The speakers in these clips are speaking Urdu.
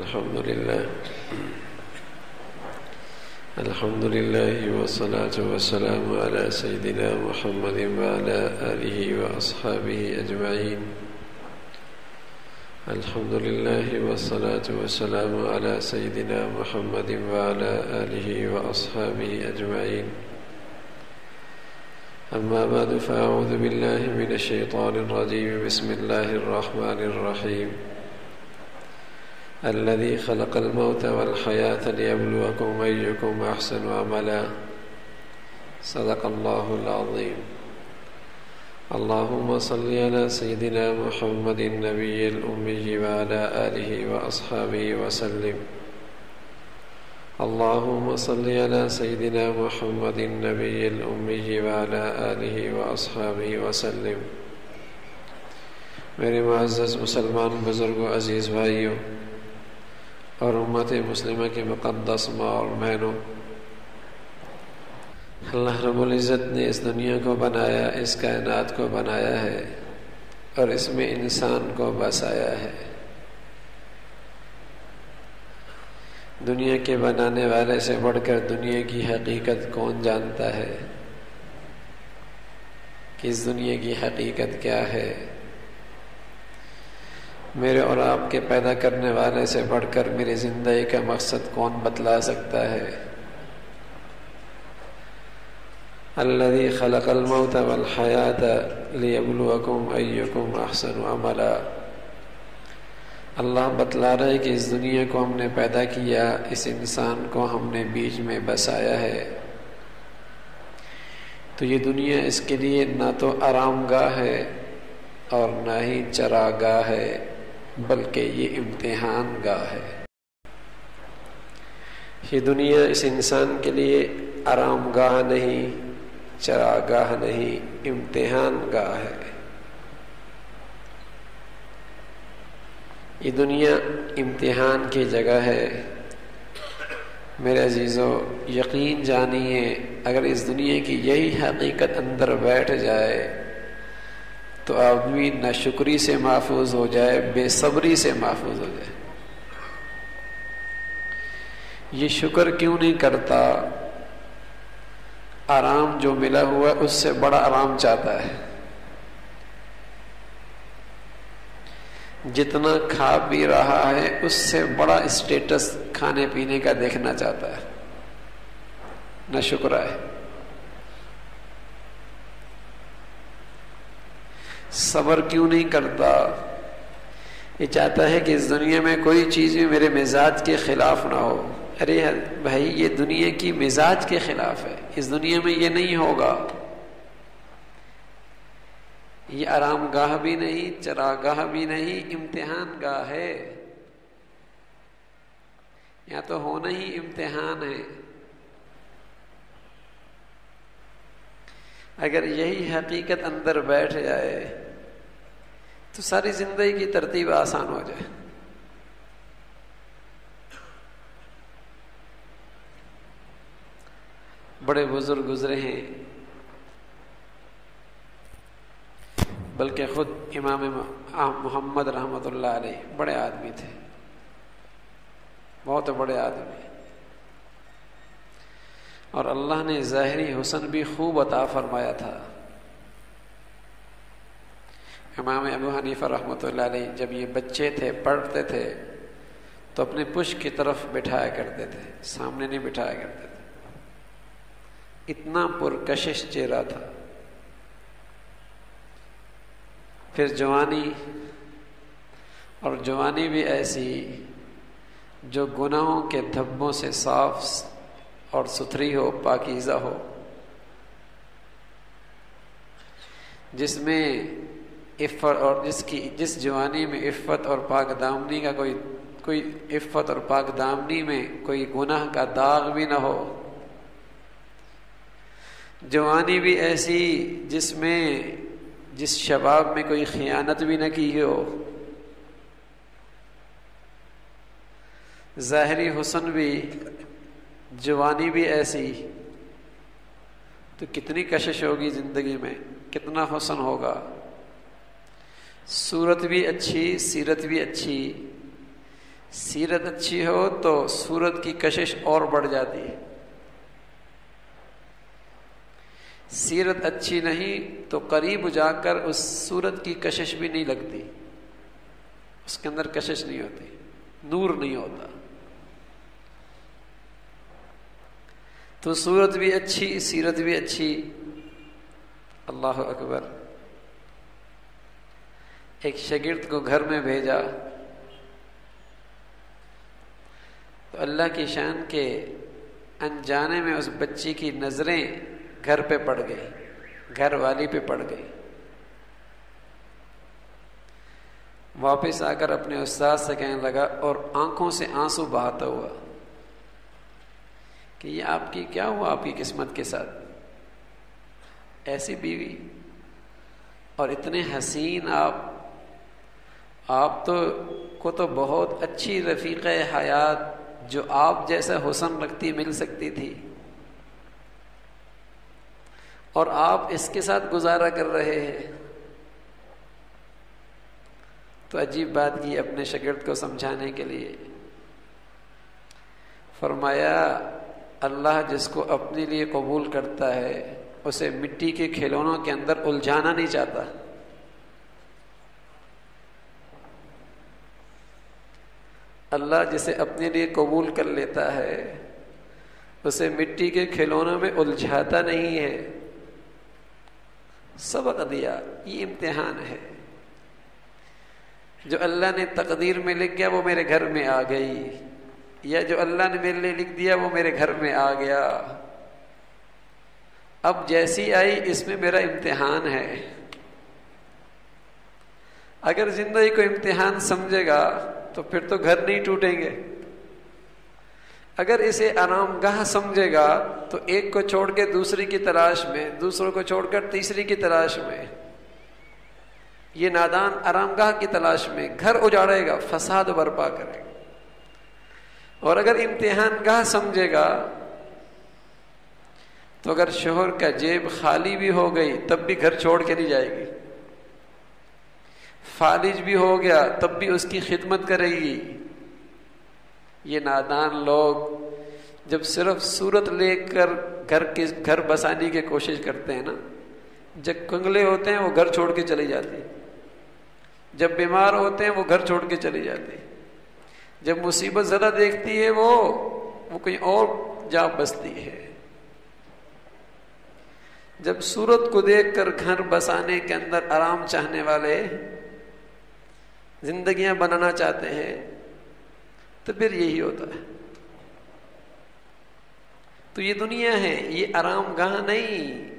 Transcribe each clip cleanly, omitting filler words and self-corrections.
الحمد لله والصلاة والسلام على سيدنا محمد وعلى آله وأصحابه أجمعين. الحمد لله والصلاة والسلام على سيدنا محمد وعلى آله وأصحابه أجمعين. أما بعد فأعوذ بالله من الشيطان الرجيم. بسم الله الرحمن الرحيم. الذي خلق الموت والحياة ليبلوكم أيكم أحسن عملا. صدق الله العظيم. اللهم صل على سيدنا محمد النبي الأمي وعلى آله وأصحابه وسلم. اللهم صل على سيدنا محمد النبي الأمي وعلى آله وأصحابه وسلم. میرے معزز مسلمان بزرگوں، عزیز بھائیوں اور امت مسلمہ کے مقدس ماں اور بہنوں، اللہ رب العزت نے اس دنیا کو بنایا، اس کائنات کو بنایا ہے اور اس میں انسان کو بسایا ہے۔ دنیا کے بنانے والے سے بڑھ کر دنیا کی حقیقت کون جانتا ہے کہ اس دنیا کی حقیقت کیا ہے؟ میرے اور آپ کے پیدا کرنے والے سے بڑھ کر میری زندگی کا مقصد کون بتلا سکتا ہے؟ الذی خلق الموت والحیاة لیبلوکم ایکم احسن عملا۔ اللہ بتلا رہے کہ اس دنیا کو ہم نے پیدا کیا، اس انسان کو ہم نے بیچ میں بسایا ہے، تو یہ دنیا اس کے لیے نہ تو آرام گاہ ہے اور نہ ہی چراگاہ ہے، بلکہ یہ امتحان گاہ ہے۔ یہ دنیا اس انسان کے لیے آرام گاہ نہیں، چراگاہ نہیں، امتحان گاہ ہے۔ یہ دنیا امتحان کی جگہ ہے۔ میرے عزیزو، یقین جانیے، اگر اس دنیا کی یہی حقیقت اندر بیٹھ جائے تو آدمی ناشکری سے محفوظ ہو جائے، بے صبری سے محفوظ ہو جائے۔ یہ شکر کیوں نہیں کرتا؟ آرام جو ملا ہوا اس سے بڑا آرام چاہتا ہے، جتنا کھا پی رہا ہے اس سے بڑا اسٹیٹس کھانے پینے کا دیکھنا چاہتا ہے، نہ شکر ہے۔ صبر کیوں نہیں کرتا؟ یہ چاہتا ہے کہ اس دنیا میں کوئی چیز بھی میرے مزاج کے خلاف نہ ہو۔ ارے بھائی، یہ دنیا کی مزاج کے خلاف ہے، اس دنیا میں یہ نہیں ہوگا۔ یہ آرام گاہ بھی نہیں، چراگاہ بھی نہیں، امتحان گاہ ہے۔ یا تو ہونا ہی امتحان ہے۔ اگر یہی حقیقت اندر بیٹھ جائے تو ساری زندگی کی ترتیب آسان ہو جائے۔ بڑے بزرگ گزرے ہیں، بلکہ خود امام محمد رحمۃ اللہ علیہ بڑے آدمی تھے، بہت بڑے آدمی، اور اللہ نے ظاہری حسن بھی خوب عطا فرمایا تھا۔ امام ابو حنیفہ رحمۃ اللہ علیہ جب یہ بچے تھے، پڑھتے تھے تو اپنے پشت کی طرف بٹھایا کرتے تھے، سامنے نہیں بٹھایا کرتے تھے۔ اتنا پرکشش چہرہ تھا۔ پھر جوانی، اور جوانی بھی ایسی جو گناہوں کے دھبوں سے صاف اور ستھری ہو، پاکیزہ ہو، جس میں عفت اور جس جوانی میں عفت اور پاک دامنی کا کوئی عفت اور پاک دامنی میں کوئی گناہ کا داغ بھی نہ ہو۔ جوانی بھی ایسی جس شباب میں کوئی خیانت بھی نہ کی ہو۔ ظاہری حسن بھی، جوانی بھی ایسی، تو کتنی کشش ہوگی زندگی میں، کتنا حسن ہوگا۔ صورت بھی اچھی، سیرت بھی اچھی، سیرت اچھی ہو تو صورت کی کشش اور بڑھ جاتی ہے، سیرت اچھی نہیں تو قریب جا کر اس صورت کی کشش بھی نہیں لگتی، اس کے اندر کشش نہیں ہوتی، نور نہیں ہوتا۔ تو صورت بھی اچھی، سیرت بھی اچھی۔ اللہ اکبر۔ ایک شاگرد کو گھر میں بھیجا تو اللہ کی شان کے انجانے میں اس بچی کی نظریں گھر پہ پڑ گئی، گھر والی پہ پڑ گئی۔ واپس آ کر اپنے استاد سے کہنے لگا اور آنکھوں سے آنسو بہاتا ہوا کہ یہ آپ کی کیا ہوا، آپ کی قسمت کے ساتھ، ایسی بیوی اور اتنے حسین آپ تو بہت اچھی رفیق حیات جو آپ جیسا حسن رکھتی مل سکتی تھی، اور آپ اس کے ساتھ گزارا کر رہے ہیں۔ تو عجیب بات کی اپنے شاگرد کو سمجھانے کے لیے، فرمایا اللہ جس کو اپنے لیے قبول کرتا ہے اسے مٹی کے کھلونوں کے اندر الجھانا نہیں چاہتا۔ اللہ جسے اپنے لیے قبول کر لیتا ہے اسے مٹی کے کھلونوں میں الجھاتا نہیں ہے۔ سبق دیا، یہ امتحان ہے، جو اللہ نے تقدیر میں لکھ گیا وہ میرے گھر میں آ گئی، یا جو اللہ نے میرے لیے لکھ دیا وہ میرے گھر میں آ گیا۔ اب جیسی آئی اس میں میرا امتحان ہے۔ اگر زندگی کو امتحان سمجھے گا تو پھر تو گھر نہیں ٹوٹیں گے، اگر اسے آرام گاہ سمجھے گا تو ایک کو چھوڑ کے دوسری کی تلاش میں، دوسروں کو چھوڑ کر تیسری کی تلاش میں، یہ نادان آرام گاہ کی تلاش میں گھر اجاڑے گا، فساد برپا کرے گا۔ اور اگر امتحان گاہ سمجھے گا تو اگر شوہر کا جیب خالی بھی ہو گئی تب بھی گھر چھوڑ کے نہیں جائے گی، فالج بھی ہو گیا تب بھی اس کی خدمت کرے گی۔ یہ نادان لوگ جب صرف صورت لے کر گھر بسانے کی کوشش کرتے ہیں نا، جب کنگلے ہوتے ہیں وہ گھر چھوڑ کے چلی جاتی ہیں، جب بیمار ہوتے ہیں وہ گھر چھوڑ کے چلی جاتی ہیں، جب مصیبت زدہ دیکھتی ہے وہ کہیں اور جا بستی ہے۔ جب صورت کو دیکھ کر گھر بسانے کے اندر آرام چاہنے والے زندگیاں بنانا چاہتے ہیں تو پھر یہی ہوتا ہے۔ تو یہ دنیا ہے، یہ آرام گاہ نہیں،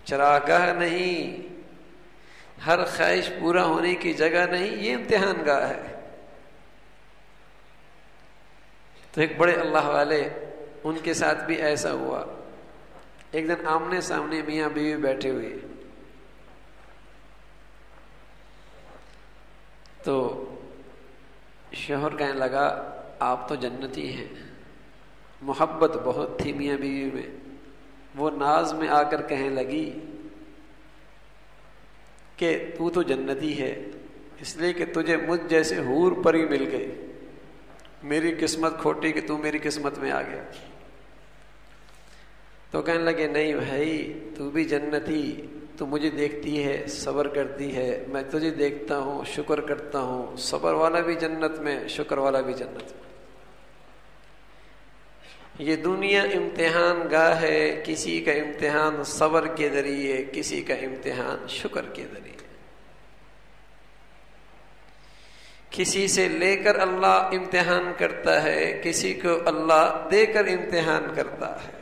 چراگاہ نہیں، ہر خواہش پورا ہونے کی جگہ نہیں، یہ امتحان گاہ ہے۔ تو ایک بڑے اللہ والے، ان کے ساتھ بھی ایسا ہوا۔ ایک دن آمنے سامنے میاں بیوی بیٹھے ہوئے، تو شوہر کہنے لگا آپ تو جنتی ہیں، محبت بہت تھی میاں بیوی میں۔ وہ ناز میں آ کر کہنے لگی کہ تو جنتی ہے اس لیے کہ تجھے مجھ جیسے حور پری مل گئی، میری قسمت کھوٹی کہ تو میری قسمت میں آ گیا۔ تو کہنے لگے نہیں بھائی، تو بھی جنتی، تو مجھے دیکھتی ہے، صبر کرتی ہے، میں تجھے دیکھتا ہوں، شکر کرتا ہوں، صبر والا بھی جنت میں، شکر والا بھی جنت میں۔ یہ دنیا امتحان گاہ ہے، کسی کا امتحان صبر کے ذریعے، کسی کا امتحان شکر کے ذریعے۔ کسی سے لے کر اللہ امتحان کرتا ہے، کسی کو اللہ دے کر امتحان کرتا ہے۔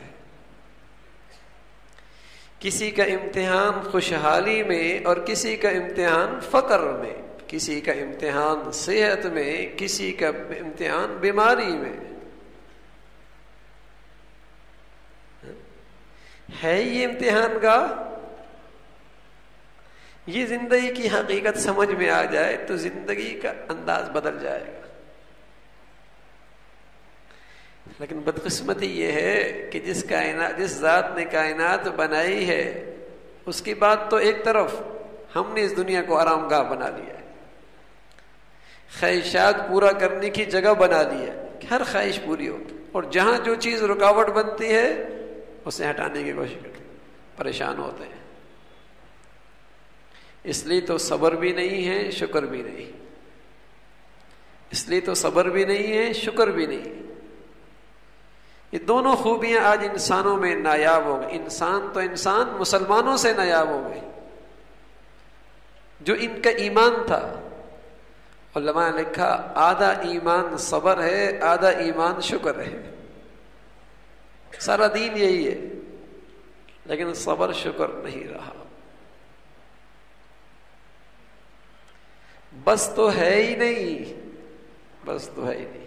کسی کا امتحان خوشحالی میں اور کسی کا امتحان فقر میں، کسی کا امتحان صحت میں، کسی کا امتحان بیماری میں ہے۔ یہ امتحان گاہ، یہ زندگی کی حقیقت سمجھ میں آ جائے تو زندگی کا انداز بدل جائے گا۔ لیکن بدقسمتی یہ ہے کہ جس ذات نے کائنات بنائی ہے اس کی بات تو ایک طرف، ہم نے اس دنیا کو آرام گاہ بنا لیا ہے۔ خواہشات پورا کرنے کی جگہ بنا لی ہے کہ ہر خواہش پوری ہو، اور جہاں جو چیز رکاوٹ بنتی ہے اسے ہٹانے کی کوشش کرتے ہیں، پریشان ہوتے ہیں۔ اس لیے تو صبر بھی نہیں ہے، شکر بھی نہیں، اس لیے تو صبر بھی نہیں ہے، شکر بھی نہیں۔ یہ دونوں خوبیاں آج انسانوں میں نایاب ہو گئی۔ انسان مسلمانوں سے نایاب ہو گئے، جو ان کا ایمان تھا۔ علماء نے لکھا آدھا ایمان صبر ہے، آدھا ایمان شکر ہے۔ سارا دین یہی ہے، لیکن صبر شکر نہیں رہا۔ بس تو ہے ہی نہیں، بس تو ہے ہی نہیں۔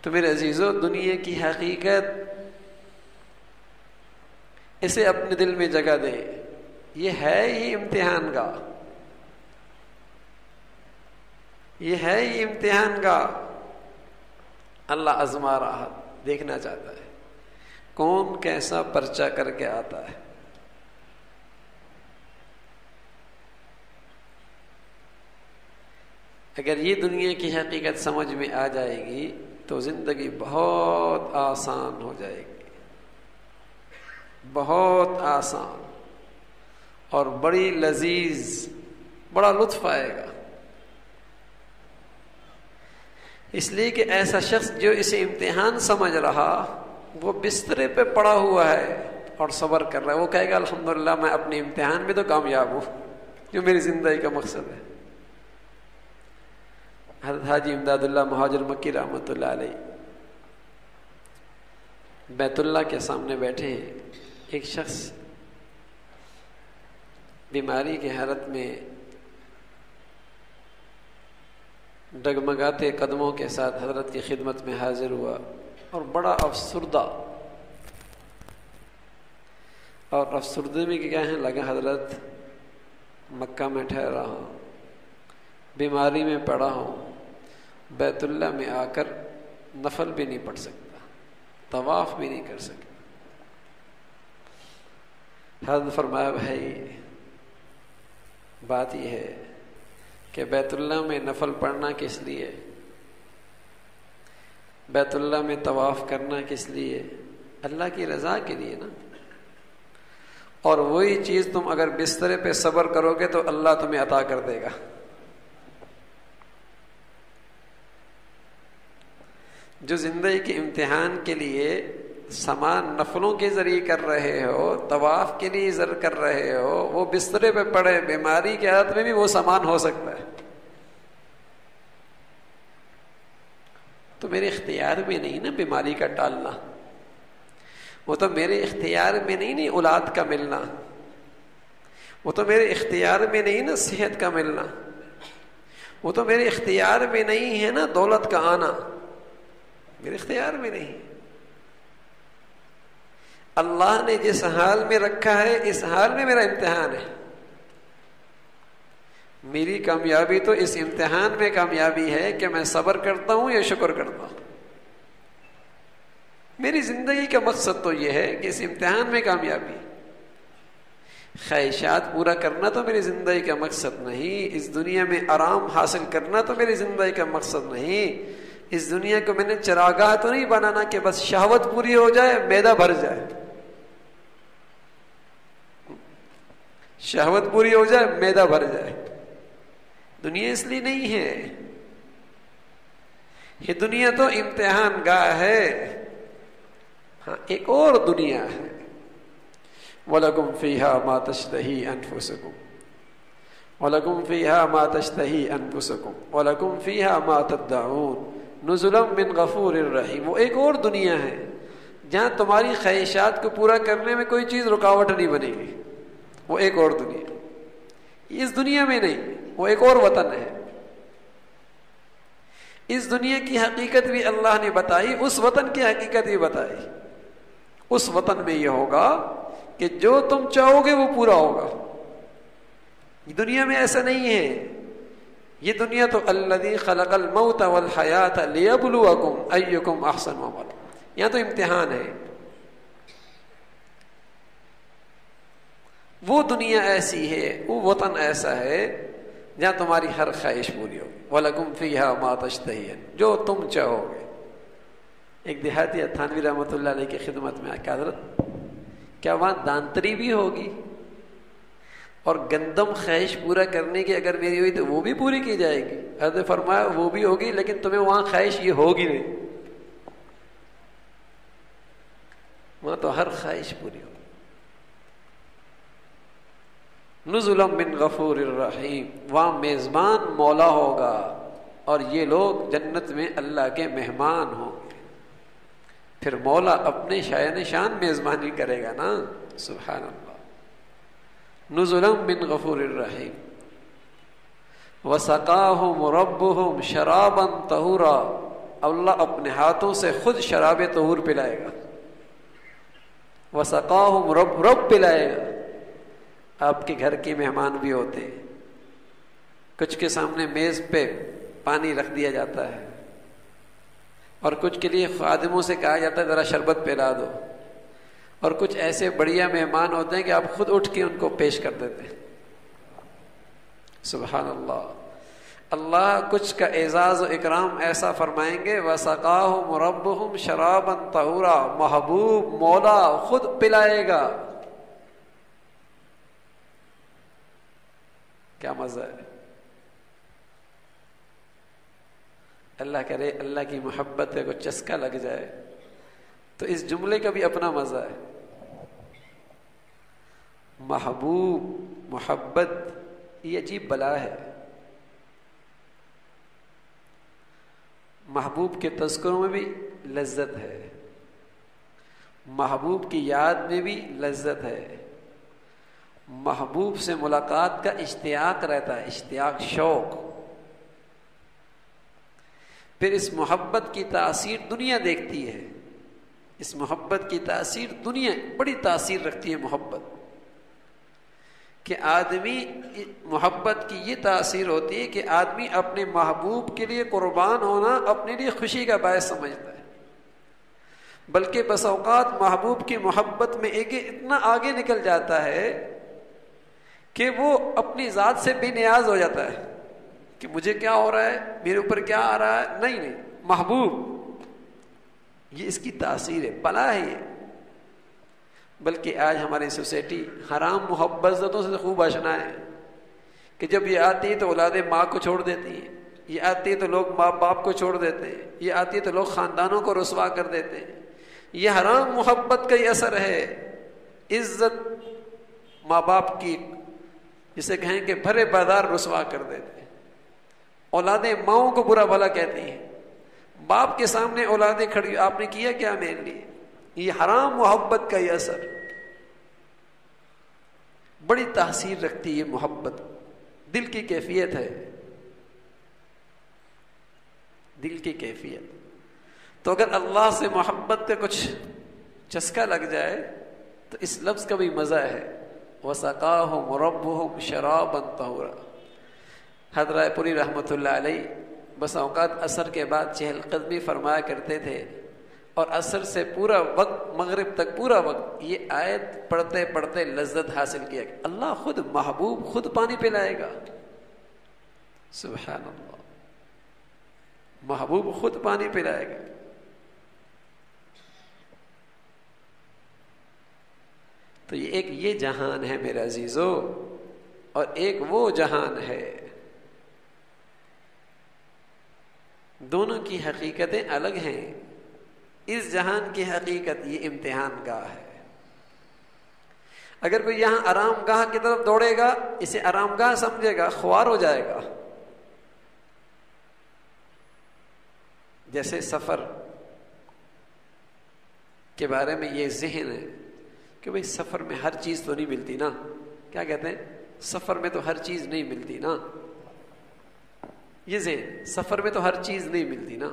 تو میرے عزیزو، دنیا کی حقیقت اسے اپنے دل میں جگہ دیں، یہ ہے ہی امتحان گاہ، یہ ہے ہی امتحان گاہ۔ اللہ آزما رہا، دیکھنا چاہتا ہے کون کیسا پرچہ کر کے آتا ہے۔ اگر یہ دنیا کی حقیقت سمجھ میں آ جائے گی تو زندگی بہت آسان ہو جائے گی، بہت آسان اور بڑی لذیذ، بڑا لطف آئے گا۔ اس لیے کہ ایسا شخص جو اسے امتحان سمجھ رہا، وہ بسترے پہ پڑا ہوا ہے اور صبر کر رہا ہے، وہ کہے گا الحمدللہ میں اپنے امتحان میں تو کامیاب ہوں، جو میری زندگی کا مقصد ہے۔ حضرت حاجی امداد اللہ مہاجر مکی رحمۃ اللہ علیہ بیت اللہ کے سامنے بیٹھے ہیں، ایک شخص بیماری کی حالت میں ڈگمگاتے قدموں کے ساتھ حضرت کی خدمت میں حاضر ہوا اور بڑا افسردہ، اور افسردے میں کہنے لگا حضرت مکہ میں ٹھہرا ہوں، بیماری میں پڑا ہوں، بیت اللہ میں آ کر نفل بھی نہیں پڑھ سکتا، طواف بھی نہیں کر سکتا۔ حضرت فرمایا بھائی بات یہ ہے کہ بیت اللہ میں نفل پڑھنا کس لیے، بیت اللہ میں طواف کرنا کس لیے؟ اللہ کی رضا کے لیے نا۔ اور وہی چیز تم اگر بسترے پہ صبر کرو گے تو اللہ تمہیں عطا کر دے گا۔ جو زندگی کے امتحان کے لیے سامان نفلوں کے ذریعے کر رہے ہو، طواف کے لیے زر کر رہے ہو، وہ بسترے پہ پڑے بیماری کی حالت میں بھی وہ سامان ہو سکتا ہے۔ تو میرے اختیار میں نہیں نا بیماری کا ٹالنا، وہ تو میرے اختیار میں نہیں اولاد کا ملنا، وہ تو میرے اختیار میں نہیں نا صحت کا ملنا، وہ تو میرے اختیار میں نہیں ہے نا دولت کا آنا، میرے اختیار میں نہیں۔ اللہ نے جس حال میں رکھا ہے اس حال میں میرا امتحان ہے۔ میری کامیابی تو اس امتحان میں کامیابی ہے کہ میں صبر کرتا ہوں یا شکر کرتا ہوں۔ میری زندگی کا مقصد تو یہ ہے کہ اس امتحان میں کامیابی۔ خواہشات پورا کرنا تو میری زندگی کا مقصد نہیں، اس دنیا میں آرام حاصل کرنا تو میری زندگی کا مقصد نہیں، اس دنیا کو میں نے چراگاہ تو نہیں بنانا کہ بس شہوت پوری ہو جائے معدہ بھر جائے، شہوت پوری ہو جائے معدہ بھر جائے۔ دنیا اس لیے نہیں ہے، یہ دنیا تو امتحان گاہ ہے۔ ہاں ایک اور دنیا ہے، وَلَكُمْ فِيهَا مَا تَشْتَهِي أَنفُسُكُمْ وَلَكُمْ فِيهَا مَا تَشْتَهِي أَنفُسُكُمْ وَلَكُمْ فِيهَا مَا تَدَّعُونَ نُزُلًا مِّن غَفُورٍ رَحِيمٍ۔ وہ ایک اور دنیا ہے جہاں تمہاری خواہشات کو پورا کرنے میں کوئی چیز رکاوٹ نہیں بنے گی، وہ ایک اور دنیا، اس دنیا میں نہیں، وہ ایک اور وطن ہے۔ اس دنیا کی حقیقت بھی اللہ نے بتائی، اس وطن کی حقیقت بھی بتائی۔ اس وطن میں یہ ہوگا کہ جو تم چاہو گے وہ پورا ہوگا۔ دنیا میں ایسا نہیں ہے، یہ دنیا تو الذی خلق الموت والحیات لیبلوکم ایکم احسن عملا، یہاں تو امتحان ہے۔ وہ دنیا ایسی ہے، وہ وطن ایسا ہے جہاں تمہاری ہر خواہش پوری ہوگی. وَلَكُمْ فِيهَا مَا تَشْتَهِينَ، جو تم چاہو گے. ایک دیہاتی تھانوی رحمۃ اللہ علیہ کی خدمت میں آ کے حضرت کیا وہاں دانتری بھی ہوگی؟ اور گندم خواہش پورا کرنے کی اگر میری ہوئی تو وہ بھی پوری کی جائے گی؟ حضرت فرمایا وہ بھی ہوگی، لیکن تمہیں وہاں خواہش یہ ہوگی نہیں، وہاں تو ہر خواہش پوری ہوگی. نزلا من غفور الرحیم، وہاں میزبان مولا ہوگا اور یہ لوگ جنت میں اللہ کے مہمان ہوں گے. پھر مولا اپنے شایان شان میزبانی کرے گا نا. سبحان اللہ. نزلا من غفور الرحیم. وسقاہم ربہم شرابا طہورا، اللہ اپنے ہاتھوں سے خود شراب طہور پلائے گا. وسقاہم رب پلائے گا. آپ کے گھر کے مہمان بھی ہوتے ہیں، کچھ کے سامنے میز پہ پانی رکھ دیا جاتا ہے اور کچھ کے لیے خادموں سے کہا جاتا ہے ذرا شربت پلا دو، اور کچھ ایسے بڑھیا مہمان ہوتے ہیں کہ آپ خود اٹھ کے ان کو پیش کر دیتے ہیں. سبحان اللہ. اللہ کچھ کا اعزاز و اکرام ایسا فرمائیں گے وَسَقَاهُمْ رَبُّهُمْ شَرَابًا طَهُورًا، محبوب مولا خود پلائے گا. کیا مزہ ہے. اللہ کرے اللہ کی محبت ہے کوئی چسکا لگ جائے تو اس جملے کا بھی اپنا مزہ ہے. محبوب، محبت، یہ عجیب بلا ہے. محبوب کے تذکروں میں بھی لذت ہے، محبوب کی یاد میں بھی لذت ہے، محبوب سے ملاقات کا اشتیاق رہتا ہے، اشتیاق، شوق. پھر اس محبت کی تاثیر دنیا دیکھتی ہے. اس محبت کی تاثیر دنیا بڑی تاثیر رکھتی ہے. محبت کہ آدمی، محبت کی یہ تاثیر ہوتی ہے کہ آدمی اپنے محبوب کے لیے قربان ہونا اپنے لیے خوشی کا باعث سمجھتا ہے. بلکہ بس اوقات محبوب کی محبت میں ایک اتنا آگے نکل جاتا ہے کہ وہ اپنی ذات سے بے نیاز ہو جاتا ہے کہ مجھے کیا ہو رہا ہے، میرے اوپر کیا آ رہا ہے. نہیں، محبوب، یہ اس کی تاثیر ہے، بلا ہے یہ. بلکہ آج ہماری سوسائٹی حرام محبتوں سے خوب آشنا ہے کہ جب یہ آتی ہے تو اولادیں ماں کو چھوڑ دیتی ہیں، یہ آتی ہے تو لوگ ماں باپ کو چھوڑ دیتے ہیں، یہ آتی ہے تو لوگ خاندانوں کو رسوا کر دیتے ہیں. یہ حرام محبت کا ہی اثر ہے. عزت ماں باپ کی جسے کہیں کہ بھرے بازار رسوا کر دیتے ہیں. اولادیں ماؤں کو برا بھلا کہتی ہیں، باپ کے سامنے اولادیں کھڑی، آپ نے کیا کیا میرے لیے. یہ حرام محبت کا یہ اثر بڑی تاثیر رکھتی ہے. محبت دل کی کیفیت ہے، دل کی کیفیت. تو اگر اللہ سے محبت کا کچھ چسکا لگ جائے تو اس لفظ کا بھی مزہ ہے. وَسَقَاهُمْ رَبُّهُمْ شَرَابًا طَهُورًا. حضرت پوری رحمۃ اللہ علیہ بس اوقات عصر کے بعد چہل قدمی فرمایا کرتے تھے، اور عصر سے پورا وقت، مغرب تک پورا وقت یہ آیت پڑھتے پڑھتے لذت حاصل کیا کہ اللہ خود، محبوب خود پانی پلائے گا. سبحان اللہ. محبوب خود پانی پلائے گا. تو یہ ایک یہ جہان ہے میرے عزیزو، اور ایک وہ جہان ہے. دونوں کی حقیقتیں الگ ہیں. اس جہان کی حقیقت یہ امتحان گاہ ہے. اگر کوئی یہاں آرام گاہ کی طرف دوڑے گا، اسے آرام گاہ سمجھے گا، خوار ہو جائے گا. جیسے سفر کے بارے میں یہ ذہن ہے کہ بھئی سفر میں ہر چیز تو نہیں ملتی نا. کیا کہتے ہیں؟ سفر میں تو ہر چیز نہیں ملتی نا. یہ ذہن، سفر میں تو ہر چیز نہیں ملتی نا.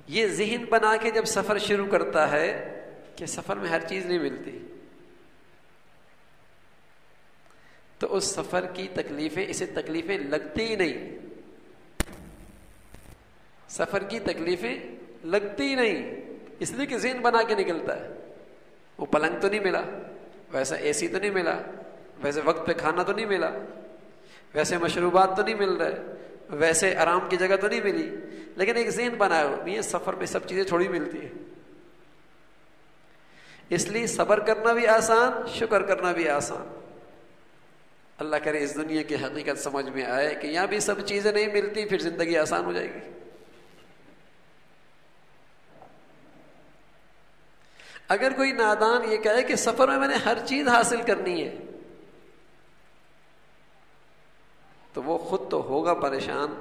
یہ ذہن بنا کے جب سفر شروع کرتا ہے کہ سفر میں ہر چیز نہیں ملتی، تو اس سفر کی تکلیفیں اسے تکلیفیں لگتی ہی نہیں. سفر کی تکلیفیں لگتی ہی نہیں، اس لیے کہ ذہن بنا کے نکلتا ہے. وہ پلنگ تو نہیں ملا، ویسا اے سی تو نہیں ملا، ویسے وقت پہ کھانا تو نہیں ملا، ویسے مشروبات تو نہیں مل رہے، ویسے آرام کی جگہ تو نہیں ملی، لیکن ایک ذہن بنایا ہو یہ سفر میں سب چیزیں تھوڑی ملتی ہیں. اس لیے صبر کرنا بھی آسان، شکر کرنا بھی آسان. اللہ کرے اس دنیا کی حقیقت سمجھ میں آئے کہ یہاں بھی سب چیزیں نہیں ملتی، پھر زندگی آسان ہو جائے گی. اگر کوئی نادان یہ کہے کہ سفر میں نے ہر چیز حاصل کرنی ہے، تو وہ خود تو ہوگا پریشان،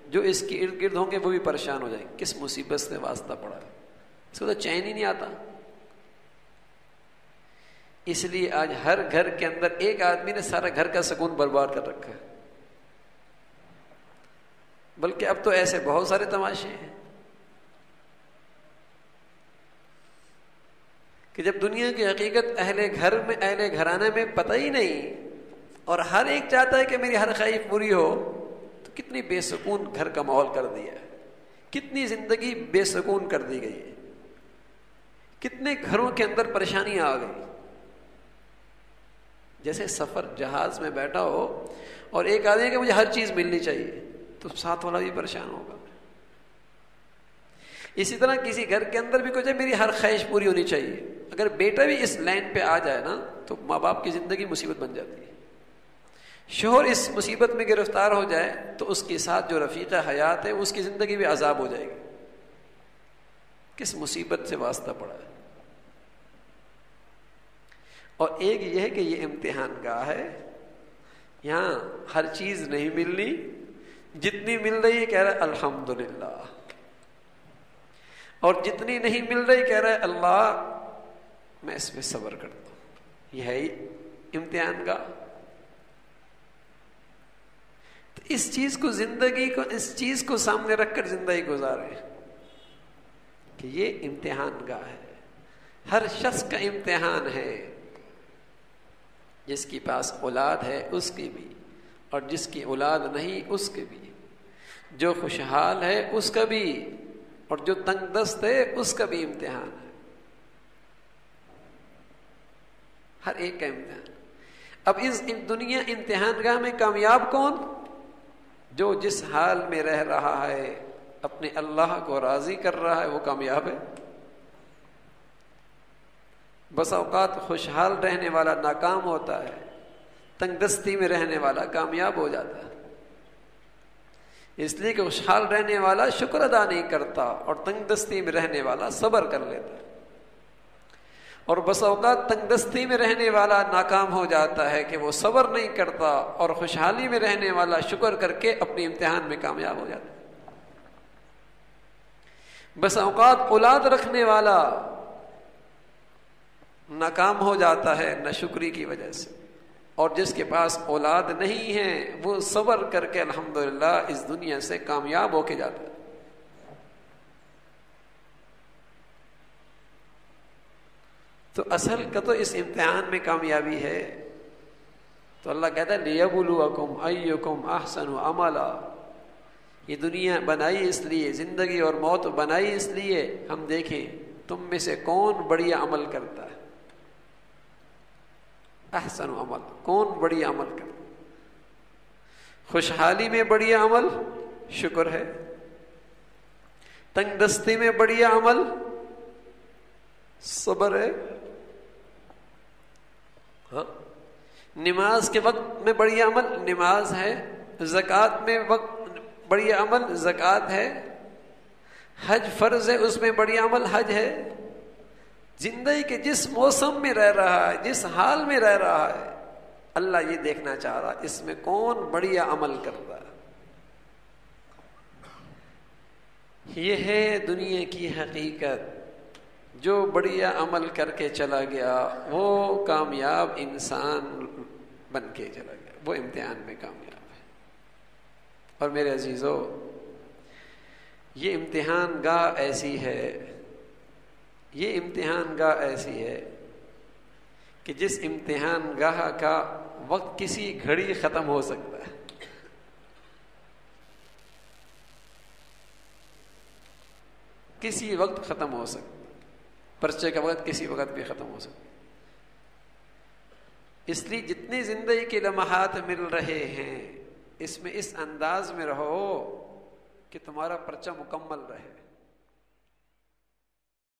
جو اس کے ارد گرد ہوں گے وہ بھی پریشان ہو جائیں گے. کس مصیبت سے واسطہ پڑا ہے، اس کو تو چین ہی نہیں آتا. اس لیے آج ہر گھر کے اندر ایک آدمی نے سارا گھر کا سکون برباد کر رکھا ہے. بلکہ اب تو ایسے بہت سارے تماشے ہیں کہ جب دنیا کی حقیقت اہل گھر میں، اہل گھرانے میں پتہ ہی نہیں، اور ہر ایک چاہتا ہے کہ میری ہر خواہش پوری ہو، تو کتنی بے سکون گھر کا ماحول کر دیا ہے، کتنی زندگی بے سکون کر دی گئی ہے، کتنے گھروں کے اندر پریشانیاں آ گئی. جیسے سفر جہاز میں بیٹھا ہو اور ایک آدمی ہے کہ مجھے ہر چیز ملنی چاہیے، تو ساتھ والا بھی پریشان ہوگا. اسی طرح کسی گھر کے اندر بھی کچھ ہے میری ہر خواہش پوری ہونی چاہیے. اگر بیٹا بھی اس لائن پہ آ جائے نا تو ماں باپ کی زندگی مصیبت بن جاتی ہے. شوہر اس مصیبت میں گرفتار ہو جائے تو اس کے ساتھ جو رفیق حیات ہے اس کی زندگی بھی عذاب ہو جائے گی. کس مصیبت سے واسطہ پڑا ہے. اور ایک یہ ہے کہ یہ امتحان گاہ ہے، یہاں ہر چیز نہیں ملنی، جتنی مل رہی ہے کہہ رہا ہے الحمدللہ، اور جتنی نہیں مل رہی کہہ رہا ہے اللہ میں اس پہ صبر کرتا ہوں. یہ ہے امتحان گاہ. تو اس چیز کو، زندگی کو، اس چیز کو سامنے رکھ کر زندگی گزاریں کہ یہ امتحان گاہ ہے. ہر شخص کا امتحان ہے، جس کے پاس اولاد ہے اس کی بھی، اور جس کی اولاد نہیں اس کے بھی، جو خوشحال ہے اس کا بھی، اور جو تنگ دست ہے اس کا بھی امتحان ہے. ہر ایک کا امتحان. اب اس دنیا امتحان گاہ میں کامیاب کون؟ جو جس حال میں رہ رہا ہے اپنے اللہ کو راضی کر رہا ہے وہ کامیاب ہے. بس اوقات خوشحال رہنے والا ناکام ہوتا ہے، تنگ دستی میں رہنے والا کامیاب ہو جاتا ہے. اس لیے کہ خوشحال رہنے والا شکر ادا نہیں کرتا، اور تنگ دستی میں رہنے والا صبر کر لیتا ہے. اور بس اوقات تنگ دستی میں رہنے والا ناکام ہو جاتا ہے کہ وہ صبر نہیں کرتا، اور خوشحالی میں رہنے والا شکر کر کے اپنے امتحان میں کامیاب ہو جاتا ہے. بس اوقات اولاد رکھنے والا ناکام ہو جاتا ہے ناشکری کی وجہ سے، اور جس کے پاس اولاد نہیں ہے وہ صبر کر کے الحمدللہ اس دنیا سے کامیاب ہو کے جاتا ہے. تو اصل کا تو اس امتحان میں کامیابی ہے. تو اللہ کہتا ہے لِيَبْلُوَكُمْ أَيُّكُمْ أَحْسَنُ عَمَلًا. یہ دنیا بنائی اس لیے، زندگی اور موت بنائی اس لیے ہم دیکھیں تم میں سے کون بڑھیا عمل کرتا ہے. احسن عمل، کون بڑھیا عمل کرتا. خوشحالی میں بڑھیا عمل شکر ہے، تنگ دستی میں بڑھیا عمل صبر ہے، ہاں نماز کے وقت میں بڑھیا عمل نماز ہے، زکوٰۃ میں وقت بڑھیا عمل زکوٰۃ ہے، حج فرض ہے اس میں بڑھیا عمل حج ہے. زندگی کے جس موسم میں رہ رہا ہے، جس حال میں رہ رہا ہے، اللہ یہ دیکھنا چاہ رہا اس میں کون بڑھیا عمل کرتا ہے. یہ ہے دنیا کی حقیقت. جو بڑھیا عمل کر کے چلا گیا وہ کامیاب انسان بن کے چلا گیا، وہ امتحان میں کامیاب ہے. اور میرے عزیزو، یہ امتحان گاہ ایسی ہے، یہ امتحان گاہ ایسی ہے کہ جس امتحان گاہ کا وقت کسی گھڑی ختم ہو سکتا ہے. کسی وقت ختم ہو سکتا ہے. پرچے کا وقت کسی وقت بھی ختم ہو سکتا ہے. اس لیے جتنی زندگی کے لمحات مل رہے ہیں اس میں اس انداز میں رہو کہ تمہارا پرچہ مکمل رہے.